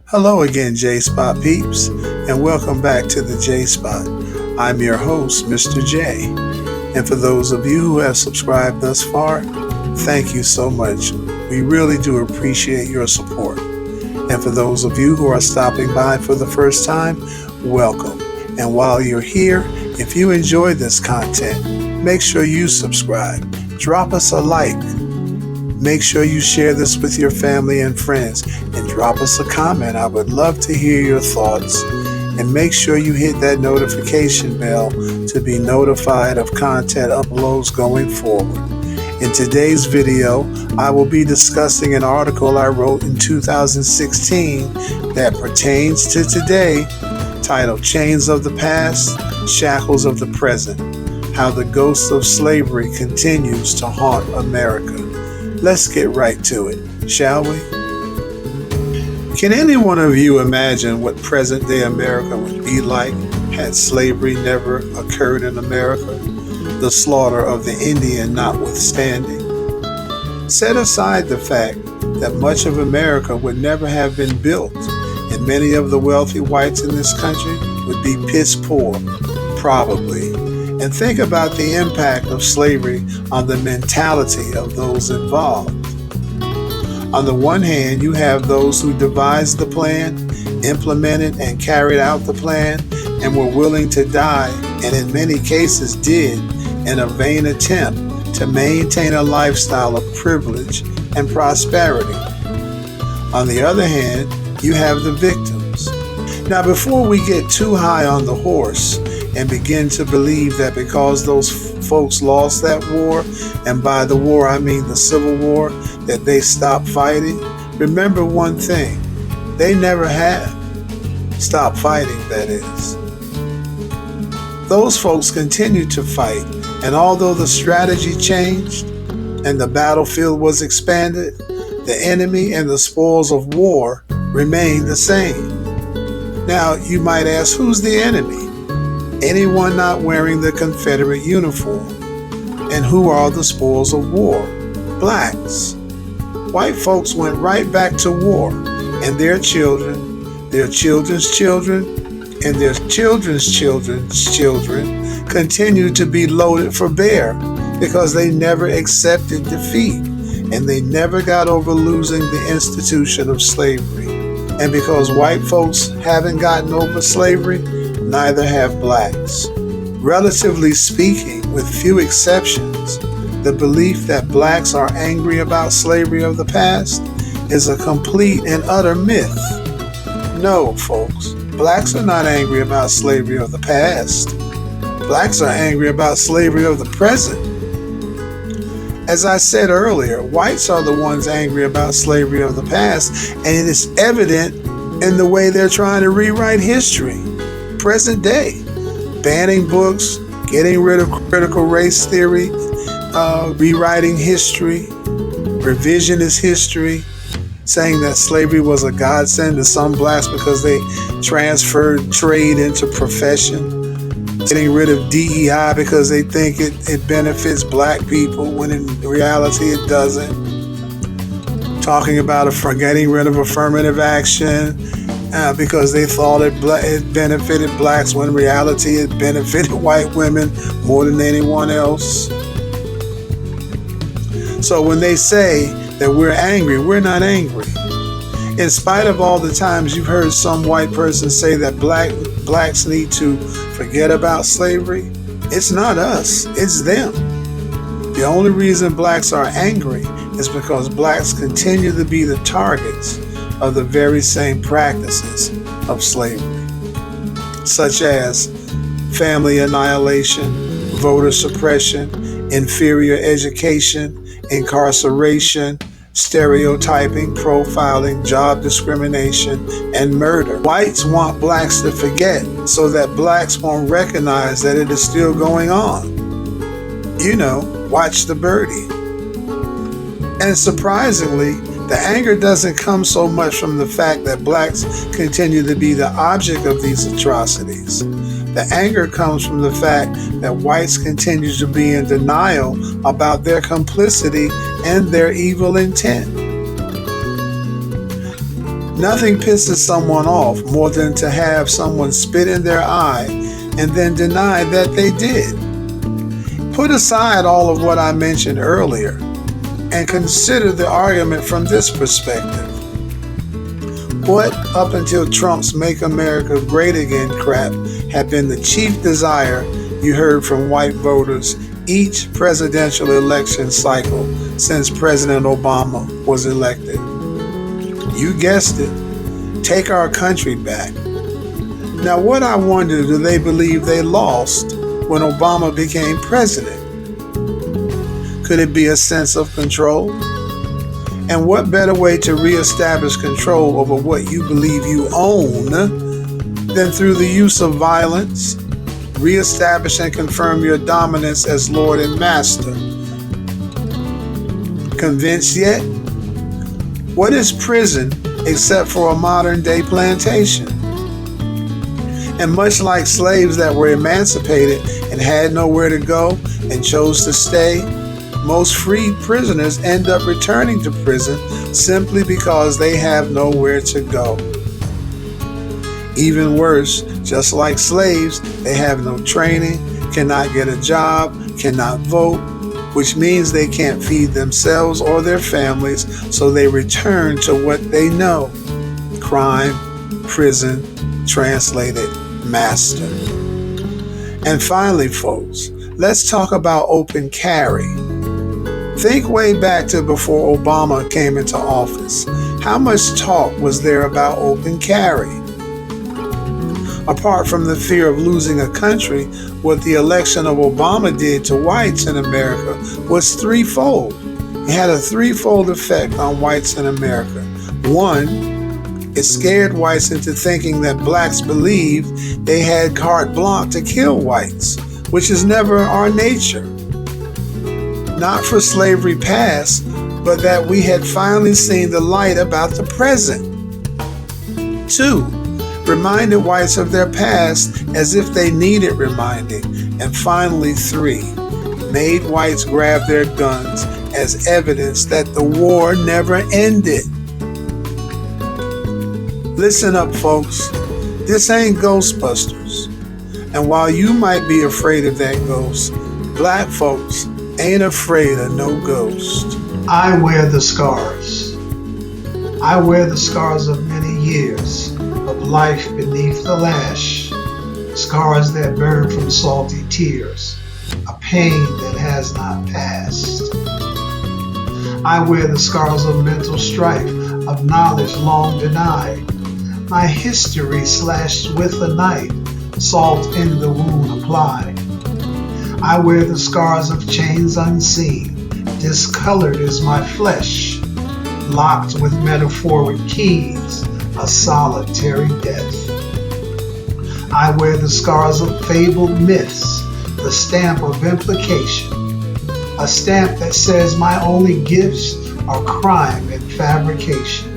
Hello again, J Spot peeps, and welcome back to the J Spot. I'm your host, Mr. J. And for those of you who have subscribed thus far, thank you so much. We really do appreciate your support. And for those of you who are stopping by for the first time, welcome. And while you're here, if you enjoy this content, make sure you subscribe. Drop us a like. Make sure you share this with your family and friends and drop us a comment. I would love to hear your thoughts. And make sure you hit that notification bell to be notified of content uploads going forward. In today's video, I will be discussing an article I wrote in 2016 that pertains to today, titled Chains of the Past, Shackles of the Present: How the Ghost of Slavery Continues to Haunt America. Let's get right to it, shall we? Can any one of you imagine what present-day America would be like had slavery never occurred in America, the slaughter of the Indian notwithstanding? Set aside the fact that much of America would never have been built, and many of the wealthy whites in this country would be piss poor, probably. And think about the impact of slavery on the mentality of those involved. On the one hand, you have those who devised the plan, implemented and carried out the plan, and were willing to die, and in many cases did, in a vain attempt to maintain a lifestyle of privilege and prosperity. On the other hand, you have the victims. Now, before we get too high on the horse and begin to believe that because those folks lost that war, and by the war I mean the Civil War, that they stopped fighting, remember one thing: they never have stopped fighting, that is. Those folks continued to fight, and although the strategy changed and the battlefield was expanded, the enemy and the spoils of war remained the same. Now, you might ask, who's the enemy? Anyone not wearing the Confederate uniform. And who are the spoils of war? Blacks. White folks went right back to war, and their children, their children's children, and their children's children's children continued to be loaded for bear because they never accepted defeat, and they never got over losing the institution of slavery. And because white folks haven't gotten over slavery, neither have blacks. Relatively speaking, with few exceptions, the belief that blacks are angry about slavery of the past is a complete and utter myth. No, folks, blacks are not angry about slavery of the past. Blacks are angry about slavery of the present. As I said earlier, whites are the ones angry about slavery of the past, and it is evident in the way they're trying to rewrite history, present day, banning books, getting rid of critical race theory, rewriting history, revisionist history, saying that slavery was a godsend to some blacks because they transferred trade into profession, getting rid of DEI because they think it benefits black people when in reality it doesn't, talking about getting rid of affirmative action because they thought it benefited blacks when in reality it benefited white women more than anyone else. So when they say that we're angry, we're not angry. In spite of all the times you've heard some white person say that blacks need to forget about slavery, it's not us, it's them. The only reason blacks are angry is because blacks continue to be the targets of the very same practices of slavery, such as family annihilation, voter suppression, inferior education, incarceration, stereotyping, profiling, job discrimination, and murder. Whites want blacks to forget so that blacks won't recognize that it is still going on. You know, watch the birdie. And surprisingly, the anger doesn't come so much from the fact that blacks continue to be the object of these atrocities. The anger comes from the fact that whites continue to be in denial about their complicity and their evil intent. Nothing pisses someone off more than to have someone spit in their eye and then deny that they did. Put aside all of what I mentioned earlier and consider the argument from this perspective. What, up until Trump's Make America Great Again crap, had been the chief desire you heard from white voters each presidential election cycle since President Obama was elected? You guessed it. Take our country back. Now, what I wonder, do they believe they lost when Obama became president? Could it be a sense of control? And what better way to reestablish control over what you believe you own than through the use of violence? Reestablish and confirm your dominance as Lord and Master. Convinced yet? What is prison except for a modern day plantation? And much like slaves that were emancipated and had nowhere to go and chose to stay, most freed prisoners end up returning to prison simply because they have nowhere to go. Even worse, just like slaves, they have no training, cannot get a job, cannot vote, which means they can't feed themselves or their families, so they return to what they know: crime, prison, translated master. And finally, folks, let's talk about open carry. Think way back to before Obama came into office. How much talk was there about open carry? Apart from the fear of losing a country, what the election of Obama did to whites in America was threefold. It had a threefold effect on whites in America. One, it scared whites into thinking that blacks believed they had carte blanche to kill whites, which is never our nature. Not for slavery past, but that we had finally seen the light about the present. Two, reminded whites of their past as if they needed reminding. And finally, three, made whites grab their guns as evidence that the war never ended. Listen up, folks. This ain't Ghostbusters. And while you might be afraid of that ghost, black folks ain't afraid of no ghost. I wear the scars. I wear the scars of many years of life beneath the lash. Scars that burn from salty tears, a pain that has not passed. I wear the scars of mental strife, of knowledge long denied. My history slashed with a knife, salt in the wound applied. I wear the scars of chains unseen, discolored is my flesh, locked with metaphoric keys, a solitary death. I wear the scars of fabled myths, the stamp of implication, a stamp that says my only gifts are crime and fabrication.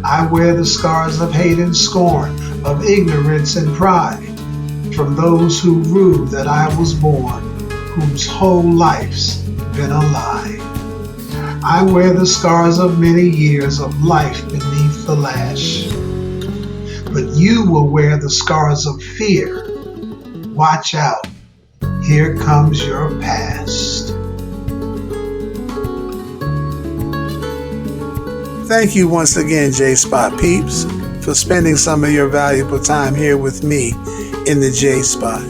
I wear the scars of hate and scorn, of ignorance and pride, from those who rue that I was born, whose whole life's been a lie. I wear the scars of many years of life beneath the lash. But you will wear the scars of fear. Watch out, here comes your past. Thank you once again, J-Spot peeps, for spending some of your valuable time here with me in the J-Spot.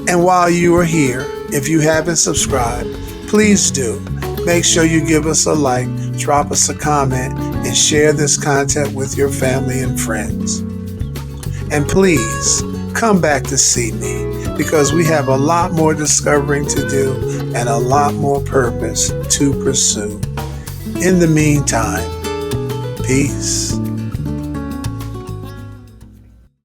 And while you are here, if you haven't subscribed, please do. Make sure you give us a like, drop us a comment, and share this content with your family and friends. And please, come back to see me, because we have a lot more discovering to do and a lot more purpose to pursue. In the meantime, peace.